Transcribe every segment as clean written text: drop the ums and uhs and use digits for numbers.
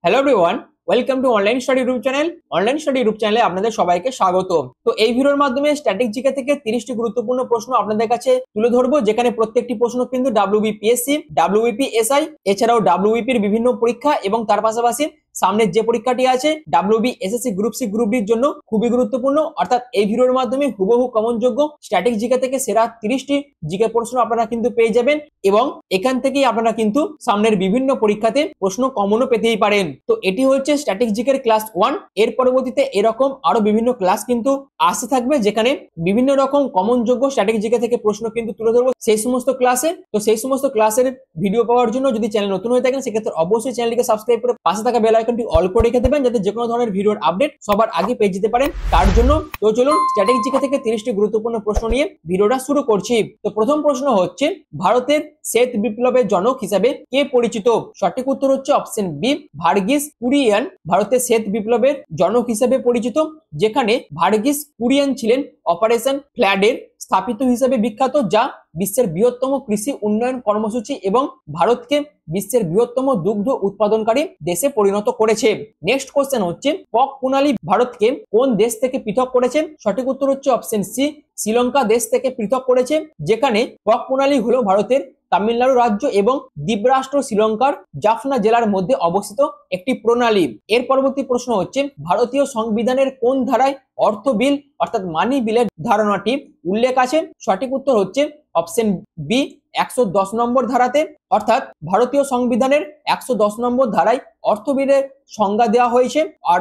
Hello everyone, welcome to online study group channel. Online study group চ্যানেলে আপনাদের সবাইকে স্বাগত। তো এই ভিডিওর মাধ্যমে স্ট্যাটিক জিকে থেকে 30টি গুরুত্বপূর্ণ প্রশ্ন আপনাদের কাছে তুলে ধরবো, যেখানে প্রত্যেকটি প্রশ্ন কিন্তু ডাব্লিউবিপিএসসি, ডাব্লিউবিপিএসআই এছাড়াও ডাব্লিউবিপির বিভিন্ন পরীক্ষা এবং তার পাশাপাশি সামনের যে পরীক্ষাটি আছে ডাব্লিউবিএসএসসি গ্রুপ সি গ্রুপ ডির জন্য খুবই গুরুত্বপূর্ণ। অর্থাৎ এই ভিডিওর মাধ্যমে হুবহু কমনযোগ্য স্ট্যাটিক জিকে থেকে সেরা 30টি জিকে প্রশ্ন আপনারা কিন্তু পেয়ে যাবেন এবং এখান থেকেই আপনারা কিন্তু সামনের বিভিন্ন পরীক্ষাতে প্রশ্ন কমনও পেতেই পারেন। তো এটি হচ্ছে স্ট্যাটিক জিকের ক্লাস 1। এর পরবর্তীতে এরকম আরো বিভিন্ন ক্লাস কিন্তু আসতে থাকবে, যেখানে বিভিন্ন রকম কমনযোগ্য স্ট্যাটিক জিকে থেকে প্রশ্ন কিন্তু তুলে ধরবো সেই সমস্ত ক্লাসে। তো সেই সমস্ত ক্লাসের ভিডিও পাওয়ার জন্য যদি চ্যানেল নতুন হয়ে থাকেন সেক্ষেত্রে অবশ্যই চ্যানেলটিকে সাবস্ক্রাইব করে পাশে থাকা বেল আইকনটি অল করে রেখে দেবেন, যাতে যে কোনো ধরনের ভিডিওর আপডেট সবার আগে পেয়ে যেতে পারেন। তার জন্য তো চলুন স্ট্যাটিক জিকে থেকে 30টি গুরুত্বপূর্ণ প্রশ্ন নিয়ে ভিডিওটা শুরু করছি। তো প্রথম প্রশ্ন হচ্ছে, ভারতের শ্বেত বিপ্লবের জনক হিসাবে কে পরিচিত? সঠিক উত্তর হচ্ছে অপশন বি, ভার্গিস কুরিয়েন ভারতের শ্বেত বিপ্লবের জনক হিসেবে পরিচিত, যেখানে ভার্গিস কুরিয়েন ছিলেন অপারেশন ফ্ল্যাডের স্থাপিত হিসেবে বিখ্যাত, যা বিশ্বের বৃহত্তম কৃষি উন্নয়ন কর্মসূচি এবং ভারতকে বিশ্বের বৃহত্তম দুগ্ধ উৎপাদনকারী দেশে পরিণত করেছে। নেক্সট কোশ্চেন হচ্ছে, কক প্রণালী ভারতকে কোন দেশ থেকে পৃথক করেছে? সঠিক উত্তর হচ্ছে অপশন সি, শ্রীলঙ্কা দেশ থেকে পৃথক করেছে, যেখানে কক প্রণালী হলো ভারতের তামিলনাড়ু রাজ্য এবং দ্বীপরাষ্ট্র শ্রীলঙ্কার জাফনা জেলার মধ্যে অবস্থিত একটি প্রণালী। এর পরবর্তী প্রশ্ন হচ্ছে, ভারতীয় সংবিধানের কোন ধারায় অর্থ বিল অর্থাৎ মানি বিলের ধারণাটি উল্লেখ আছে? সঠিক উত্তর হচ্ছে অপশন বি, 110 নম্বর ধারাতে। অর্থাৎ ভারতীয় সংবিধানের 110 নম্বর ধারায় অর্থ বিলের সংজ্ঞা দেওয়া হয়েছে, আর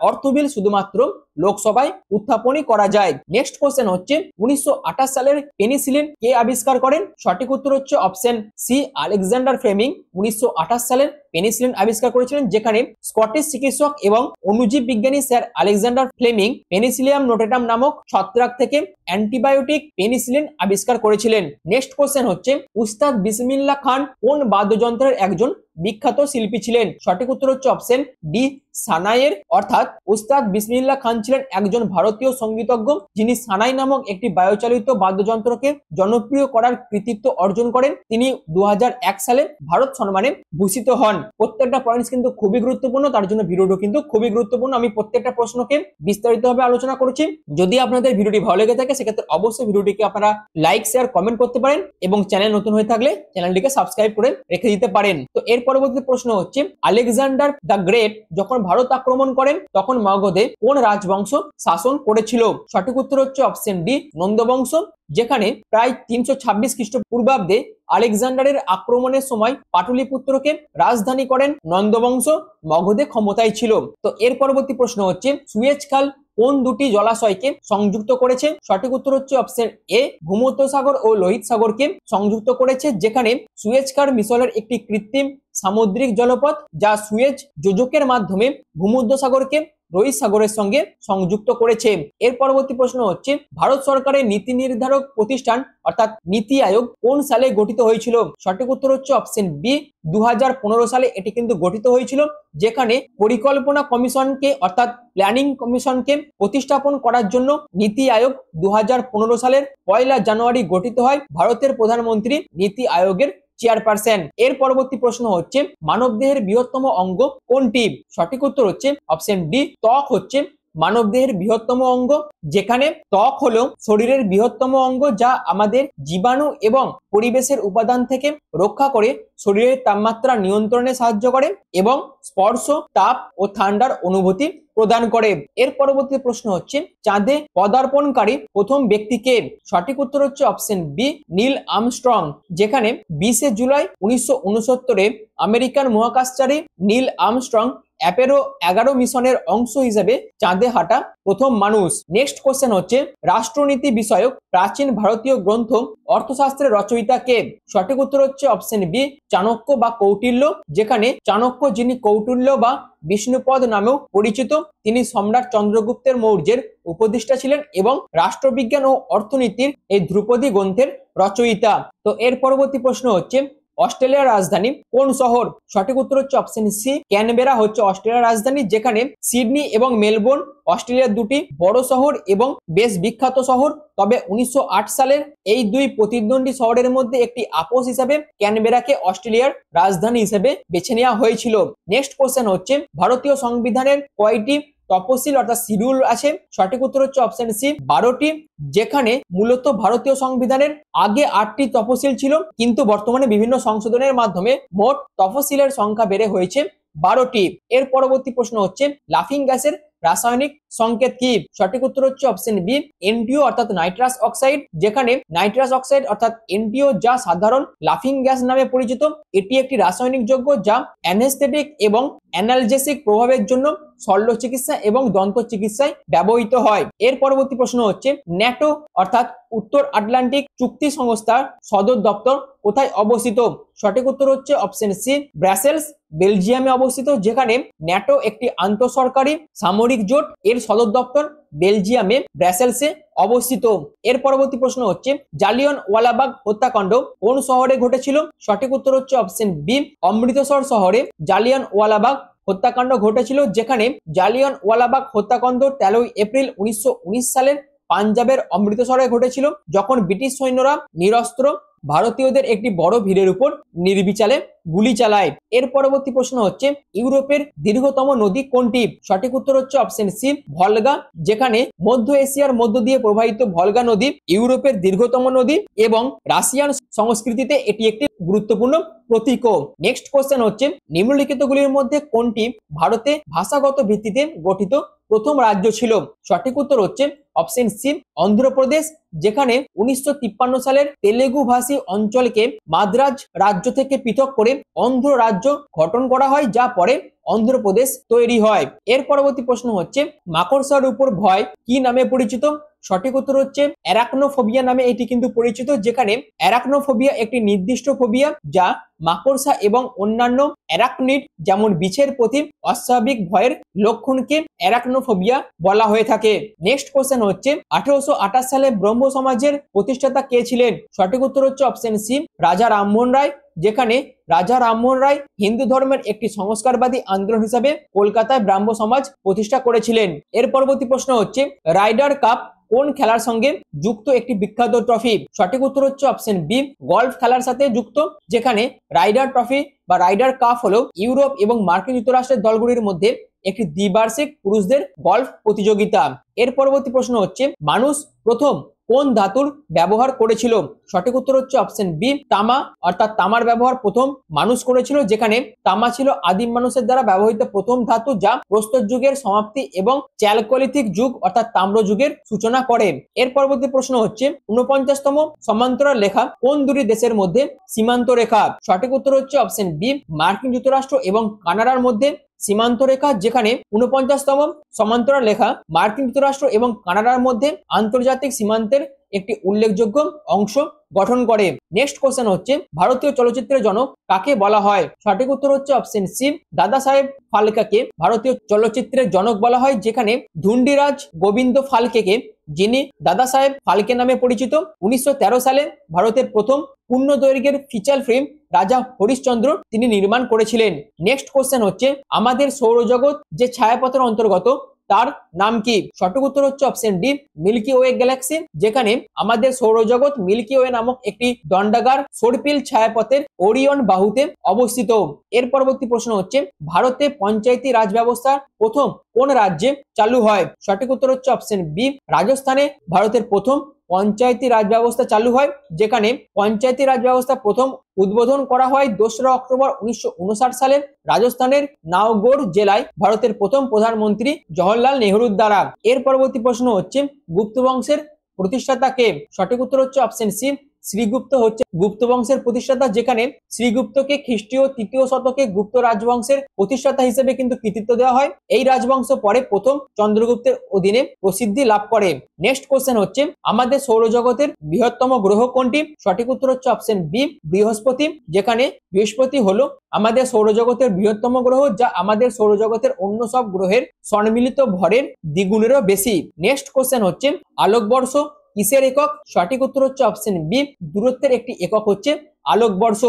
অর্থ বিল শুধুমাত্র লোকসভায় উত্থাপনই করা যায়। নেক্সট কোশ্চেন হচ্ছে, 1928 সালের পেনিসিলিন কে আবিষ্কার করেন? সঠিক উত্তর হচ্ছে অপশন সি, আলেকজান্ডার ফ্লেমিং 1928 সালের পেনিসিলিন আবিষ্কার করেছিলেন, যেখানে স্কটিশ চিকিৎসক এবং অণুজীব বিজ্ঞানী স্যার আলেকজান্ডার ফ্লেমিং পেনিসিলিয়াম নোটেটাম নামক ছত্রাক থেকে অ্যান্টিবায়োটিক পেনিসিলিন আবিষ্কার করেছিলেন। নেক্সট কোশ্চেন হচ্ছে, উস্তাদ বিসমিল্লাহ খান কোন বাদ্যযন্ত্রের একজন বিখ্যাত শিল্পী ছিলেন? সঠিক উত্তর হচ্ছে অপশন ডি, সানাইয়ের। অর্থাৎ উস্তাদ বিসমিল্লাহ খান ছিলেন একজন ভারতীয় সঙ্গীতজ্ঞ, যিনি সানাই নামক একটি বায়ুচালিত বাদ্যযন্ত্রকে জনপ্রিয় করার কৃতিত্ব অর্জন করেন। তিনি 2001 সালে ভারত সম্মানে ভূষিত হন। প্রত্যেকটা পয়েন্টস কিন্তু খুবই গুরুত্বপূর্ণ, তার জন্য ভিডিওটি কিন্তু খুবই গুরুত্বপূর্ণ। আমি প্রত্যেকটা প্রশ্নকে বিস্তারিতভাবে আলোচনা করছি। যদি আপনাদের ভিডিওটি ভালো লেগে থাকে সেক্ষেত্রে অবশ্যই ভিডিওটিকে আপনারা লাইক, শেয়ার, কমেন্ট করতে পারেন এবং চ্যানেল নতুন হয়ে থাকলে চ্যানেলটিকে সাবস্ক্রাইব করে রেখে দিতে পারেন। তো এর পরবর্তী প্রশ্ন হচ্ছে, আলেকজান্ডার দ্য গ্রেট যখন ভারত আক্রমণ করেন তখন মগধে কোন রাজবংশ শাসন করেছিল? সঠিক উত্তর হচ্ছে অপশন ডি, নন্দ বংশ, যেখানে প্রায় 326 খ্রিস্টপূর্বাব্দে আলেকজান্ডারের আক্রমণের সময় পাটলিপুত্রকে রাজধানী করেন নন্দবংশ, মগধে ক্ষমতায় ছিল। তো এর পরবর্তী প্রশ্ন হচ্ছে, সুয়েজ খাল কোন দুটি জলাশয়কে সংযুক্ত করেছে? সঠিক উত্তর হচ্ছে অপশন এ, ভূমধ্যসাগর ও লোহিত সাগরকে সংযুক্ত করেছে, যেখানে সুয়েজ খাল মিশরের একটি কৃত্রিম সামুদ্রিক জলপথ, যা সুয়েজ যোজকের মাধ্যমে ভূমধ্যসাগরকে লোহিত সাগরের সঙ্গে সংযুক্ত করেছে। এর পরবর্তী প্রশ্ন হচ্ছে, ভারত সরকারের নীতি নির্ধারক প্রতিষ্ঠান অর্থাৎ নীতি আয়োগ কোন সালে গঠিত হয়েছিল? সঠিক উত্তর হচ্ছে অপশন বি, 2015 সালে এটি কিন্তু গঠিত হয়েছিল, যেখানে পরিকল্পনা কমিশনকে অর্থাৎ প্ল্যানিং কমিশনকে প্রতিস্থাপন করার জন্য নীতি আয়োগ 2015 সালের 1 জানুয়ারি গঠিত হয়। ভারতের প্রধানমন্ত্রী নীতি আয়োগের চেয়ারপারসন। এর পরবর্তী প্রশ্ন হচ্ছে, মানবদেহের বৃহত্তম অঙ্গ কোনটি? সঠিক উত্তর হচ্ছে অপশন ডি, ত্বক হচ্ছে মানবদেহের বৃহত্তম অঙ্গ, যেখানে ত্বক হলো শরীরের বৃহত্তম অঙ্গ, যা আমাদের জীবাণু এবং পরিবেশের উপাদান থেকে রক্ষা করে, শরীরের তাপমাত্রা নিয়ন্ত্রণে সাহায্য করে এবং স্পর্শ, তাপ ও ঠান্ডার অনুভূতি প্রদান করে। এর পরবর্তী প্রশ্ন হচ্ছে, চাঁদে পদার্পণকারী প্রথম ব্যক্তি কে? সঠিক উত্তর হচ্ছে অপশন বি, নীল আর্মস্ট্রং, যেখানে 20 জুলাই 1969 আমেরিকান মহাকাশচারী নীল আর্মস্ট্রং অ্যাপোলো 11 মিশনের অংশ হিসেবে চাঁদে হাঁটা প্রথম মানুষ। নেক্সট কোশ্চেন হচ্ছে, রাষ্ট্রনীতি বিষয়ক প্রাচীন ভারতীয় গ্রন্থ অর্থশাস্ত্রের রচয়িতা কে? সঠিক উত্তর হচ্ছে অপশন বি, চাণক্য বা কৌটিল্য, যেখানে চাণক্য, যিনি কৌটিল্য বা বিষ্ণুপদ নামেও পরিচিত, তিনি সম্রাট চন্দ্রগুপ্তের মৌর্যের উপদেষ্টা ছিলেন এবং রাষ্ট্রবিজ্ঞান ও অর্থনীতির এই ধ্রুপদী গ্রন্থের রচয়িতা। তো এর পরবর্তী প্রশ্ন হচ্ছে, অস্ট্রেলিয়ার রাজধানী কোন শহর? সঠিক উত্তর হচ্ছে অপশন সি, ক্যানবেরা হচ্ছে অস্ট্রেলিয়ার রাজধানী, যেখানে সিডনি এবং মেলবোর্ন অস্ট্রেলিয়ার দুটি বড় শহর এবং বেশ বিখ্যাত শহর। তবে 1908 সালের এই দুই প্রতিদ্বন্দ্বী শহরের মধ্যে একটি আপোষ হিসাবে ক্যানবেরাকে অস্ট্রেলিয়ার রাজধানী হিসেবে বেছে নেওয়া হয়েছিল। নেক্সট কোশ্চেন হচ্ছে ভারতীয় সংবিধানের কয়টি তপশিল অর্থাৎ শিডিউল আছে? সঠিক উত্তর হচ্ছে অপশন সি, 12টি, যেখানে মূলত ভারতীয় সংবিধানের আগে 8টি তপশিল ছিল, কিন্তু বর্তমানে বিভিন্ন সংশোধনের মাধ্যমে মোট তফসিলের সংখ্যা বেড়ে হয়েছে 12টি। এর পরবর্তী প্রশ্ন হচ্ছে লাফিং গ্যাসের রাসায়নিক সংকেত কি? সঠিক উত্তর হচ্ছে অপশন বি, এনটিও অর্থাৎ নাইট্রাস অক্সাইড, যেখানে নাইট্রাস অক্সাইড অর্থাৎ এনটিও যা সাধারণ লাফিং গ্যাস নামে পরিচিত। এটি একটি রাসায়নিক যৌগ যা অ্যানেস্থেটিক এবং অ্যানালজেসিক প্রভাবের জন্য শল্য চিকিৎসা এবং দন্ত চিকিৎসায় ব্যবহৃত হয়। এর পরবর্তী প্রশ্ন হচ্ছে ন্যাটো অর্থাৎ উত্তর আটলান্টিক চুক্তি সংস্থার সদর দপ্তর কোথায় অবস্থিত? সঠিক উত্তর হচ্ছে অপশন সি, ব্রাসেলস, বেলজিয়ামে অবস্থিত, যেখানে ন্যাটো একটি আন্তঃসরকারি সামরিক জোট। এর সদর দপ্তর বেলজিয়ামে ব্রাসেলসে অবস্থিত। এর পরবর্তী প্রশ্ন হচ্ছে জালিয়ানওয়ালাবাগ হত্যাকাণ্ড কোন শহরে ঘটেছিল? সঠিক উত্তর হচ্ছে অপশন বি, অমৃতসর শহরে জালিয়ানওয়ালাবাগ হত্যাকাণ্ড ঘটেছিল, যেখানে জালিয়ানওয়ালাবাগ হত্যাকাণ্ড 13 এপ্রিল 1919 সালের পাঞ্জাবের অমৃতসরে ঘটেছিল, যখন ব্রিটিশ সৈন্যরা নিরস্ত্র ভারতীয়দের একটি বড় ভিড়ের উপর নির্বিচারে গুলি চালায়। এর পরবর্তী প্রশ্ন হচ্ছে ইউরোপের দীর্ঘতম নদী কোনটি? সঠিক উত্তর হচ্ছে অপশন সি, ভলগা, যেখানে মধ্য এশিয়ার মধ্য দিয়ে প্রবাহিত ভলগা নদী ইউরোপের দীর্ঘতম নদী এবং রাশিয়ান সংস্কৃতিতে এটি একটি গুরুত্বপূর্ণ প্রতীকও। নেক্সট কোশ্চেন হচ্ছে নিম্নলিখিতগুলির মধ্যে কোনটি ভারতে ভাষাগত ভিত্তিতে গঠিত প্রথম রাজ্য ছিল? সঠিক উত্তর হচ্ছে অপশন সি, অন্ধ্রপ্রদেশ, যেখানে 1953 সালের তেলেগু ভাষী অঞ্চলকে মাদ্রাজ রাজ্য থেকে পৃথক করে অন্ধ্র রাজ্য গঠন করা হয়, যা পরে অন্ধ্রপ্রদেশ তৈরি হয়। এর পরবর্তী প্রশ্ন হচ্ছে মাকড়সার উপর ভয় কি নামে পরিচিত? সঠিক উত্তর হচ্ছে অ্যারাকনোফোবিয়া নামে এটি কিন্তু পরিচিত, যেখানে অ্যারাকনোফোবিয়া একটি নির্দিষ্ট ফোবিয়া যা মাকড়সা এবং অন্যান্য অ্যারাকনিড যেমন বিছের প্রতি অস্বাভাবিক ভয়ের লক্ষণকে অ্যারাকনোফোবিয়া বলা হয়ে থাকে। নেক্সট কোশ্চেন হচ্ছে 1828 সালে ব্রহ্ম সমাজের প্রতিষ্ঠাতা কে ছিলেন? সঠিক উত্তর হচ্ছে অপশন সি, রাজা রামমোহন রায়, যেখানে রাজা রামমোহন রায় হিন্দু ধর্মের একটি সংস্কারবাদী আন্দোলন হিসাবে কলকাতায় ব্রাহ্ম সমাজ প্রতিষ্ঠা করেছিলেন। এর পরবর্তী প্রশ্ন হচ্ছে রাইডার কাপ কোন খেলার সঙ্গে যুক্ত একটি বিখ্যাত ট্রফি? সঠিক উত্তর হচ্ছে অপশন বি, গলফ খেলার সাথে যুক্ত, যেখানে রাইডার ট্রফি বা রাইডার কাপ হলো ইউরোপ এবং মার্কিন যুক্তরাষ্ট্রের দলগুলির মধ্যে একটি দ্বিবার্ষিক পুরুষদের গলফ প্রতিযোগিতা। এর পরবর্তী প্রশ্ন হচ্ছে মানুষ প্রথম কোন ধাতুর ব্যবহার করেছিল? সঠিক উত্তর হচ্ছে অপশন বি, তামা, অর্থাৎ তামার ব্যবহার প্রথম মানুষ করেছিল, যেখানে তামা ছিল আদিম মানুষের দ্বারা ব্যবহৃত প্রথম ধাতু, যা প্রস্তর যুগের সমাপ্তি এবং চ্যালকোলিথিক যুগ অর্থাৎ তাম্র যুগের সূচনা করে। এর পরবর্তী প্রশ্ন হচ্ছে 49তম সমান্তরাল রেখা কোন দুটি দেশের মধ্যে সীমান্ত রেখা? সঠিক উত্তর হচ্ছে অপশন বি, মার্কিন যুক্তরাষ্ট্র এবং কানাডার মধ্যে সীমান্ত রেখা, যেখানে 49তম সমান্তরাল রেখা মার্কিন যুক্তরাষ্ট্র এবং কানাডার মধ্যে আন্তর্জাতিক সীমান্তের একটি উল্লেখযোগ্য অংশ গঠন করে। নেক্সট কোশ্চেন হচ্ছে ভারতীয় চলচ্চিত্রের জনক কাকে বলা হয়? সঠিক উত্তর হচ্ছে অপশন সি, দাদা সাহেব ফালকেকে ভারতীয় চলচ্চিত্রের জনক বলা হয়, যেখানে ধুন্ডিরাজ গোবিন্দ ফালকেকে, যিনি দাদা সাহেব ফালকে নামে পরিচিত, 1913 সালে ভারতের প্রথম পূর্ণ দৈর্ঘ্যের ফিচার ফিল্ম রাজা হরিশ্চন্দ্র তিনি নির্মাণ করেছিলেন। নেক্সট কোশ্চেন হচ্ছে আমাদের সৌরজগৎ যে ছায়াপথের অন্তর্গত তার নাম কি? সঠিক উত্তর হচ্ছে option D, milky way galaxy, যেখানে আমাদের সৌরজগৎ মিল্কি ওয়ে নামক একটি দণ্ডাকার সর্পিল ছায়াপথের ওরিয়ন বাহুতে অবস্থিত। এর পরবর্তী প্রশ্ন হচ্ছে ভারতে পঞ্চায়েতি রাজ ব্যবস্থা প্রথম কোন রাজ্যে চালু হয়? সঠিক উত্তর হচ্ছে অপশন বি, রাজস্থানে ভারতের প্রথম পঞ্চায়েতি রাজ ব্যবস্থা চালু হয়, যেখানে পঞ্চায়েতি রাজ ব্যবস্থা প্রথম উদ্বোধন করা হয় 2রা অক্টোবর 1959 সালে রাজস্থানের নাওগড় জেলায় ভারতের প্রথম প্রধানমন্ত্রী জওহরলাল নেহরুর দ্বারা। এর পরবর্তী প্রশ্ন হচ্ছে গুপ্ত বংশের প্রতিষ্ঠাতা কে? সঠিক উত্তর হচ্ছে অপশন সি, শ্রীগুপ্ত হচ্ছে গুপ্ত বংশের প্রতিষ্ঠাতা, যেখানে শ্রীগুপ্তকে খ্রিস্টীয় 3য় শতকে গুপ্ত রাজবংশের প্রতিষ্ঠাতা হিসেবে কিন্তু কৃতিত্ব দেওয়া হয়। এই রাজবংশ পরে প্রথম চন্দ্রগুপ্তের অধীনে প্রসিদ্ধি লাভ করে। নেক্সট কোশ্চেন হচ্ছে আমাদের সৌরজগতের বৃহত্তম গ্রহ কোনটি? সঠিক উত্তর হচ্ছে অপশন বি, বৃহস্পতি, যেখানে বৃহস্পতি হলো আমাদের সৌরজগতের বৃহত্তম গ্রহ, যা আমাদের সৌরজগতের অন্য সব গ্রহের সম্মিলিত ভরের দ্বিগুণেরও বেশি। নেক্সট কোশ্চেন হচ্ছে আলোকবর্ষ কিসের একক? সঠিক উত্তর হচ্ছে অপশন বি, দূরত্বের একটি একক হচ্ছে আলোকবর্ষ,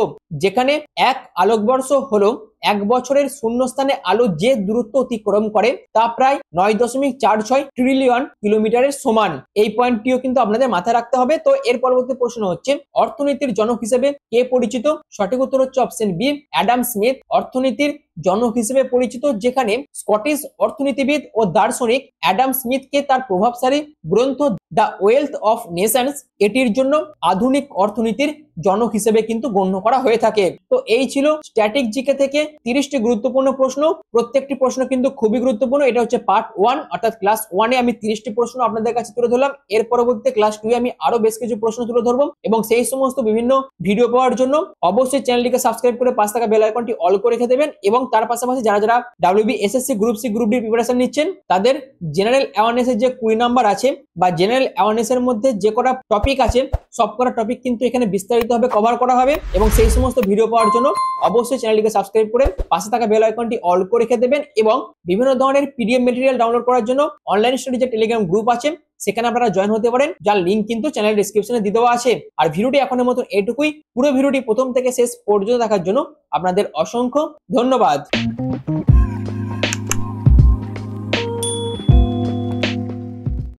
যেখানে এক আলোকবর্ষ হলো 1 বছরের শূন্যস্থানে আলো যে দূরত্ব অতিক্রম করে তা প্রায় 9.46 ট্রিলিয়ন কিলোমিটারের সমান। এই পয়েন্টটিও কিন্তু আপনাদের মাথায় রাখতে হবে। তো এর পরবর্তী প্রশ্ন হচ্ছে অর্থনীতির জনক হিসেবে কে পরিচিত? সঠিক উত্তর হচ্ছে অপশন বি, অ্যাডাম স্মিথ অর্থনীতির জনক হিসেবে পরিচিত, যেখানে স্কটিশ অর্থনীতিবিদ ও দার্শনিক অ্যাডাম স্মিথকে তার প্রভাবশালী গ্রন্থ দ্য ওয়েলথ অফ নেশনস এটির জন্য আধুনিক অর্থনীতির জনক হিসেবে কিন্তু গণ্য করা হয়ে থাকে। তো এই ছিল স্ট্যাটিক জিকে থেকে 30টি গুরুত্বপূর্ণ প্রশ্ন। প্রত্যেকটি প্রশ্ন কিন্তু খুবই গুরুত্বপূর্ণ। এটা হচ্ছে পার্ট 1, অর্থাৎ ক্লাস 1-এ আমি 30টি প্রশ্ন আপনাদের কাছে তুলে ধরলাম। এর পরবর্তীতে ক্লাস 2-এ আমি আরো বেশ কিছু প্রশ্ন তুলে ধরবো, এবং সেই সমস্ত বিভিন্ন ভিডিও পাওয়ার জন্য অবশ্যই চ্যানেলটিকে সাবস্ক্রাইব করে পাশে থাকা বেল আইকনটি অল করে রেখে দেবেন। এবং তার পাশাপাশি যারা যারা WB SSC group C group D preparation নিচ্ছেন তাদের জেনারেল অ্যাওয়ারনেসের যে 20 নাম্বার আছে বা জেনারেল অ্যাওয়ারনেসের মধ্যে যে কটা টপিক আছে সব কটা টপিক কিন্তু এখানে বিস্তারিতভাবে কভার করা হবে, এবং সেই সমস্ত ভিডিও পাওয়ার জন্য অবশ্যই চ্যানেলটিকে সাবস্ক্রাইব করে পাশে থাকা বেল আইকনটি অল করে রেখে দেবেন। এবং বিভিন্ন ধরনের পিডিএফ মেটেরিয়াল ডাউনলোড করার জন্য অনলাইন স্টাডি যে টেলিগ্রাম গ্রুপ আছে সেখানে আপনারা জয়েন হতে পারেন, যার লিংক কিন্তু চ্যানেল ডেসক্রিপশনে দিয়ে দেওয়া আছে। আর ভিডিওটি এখনের মতন এইটুকুই। পুরো ভিডিওটি প্রথম থেকে শেষ পর্যন্ত দেখার জন্য আপনাদের অসংখ্য ধন্যবাদ।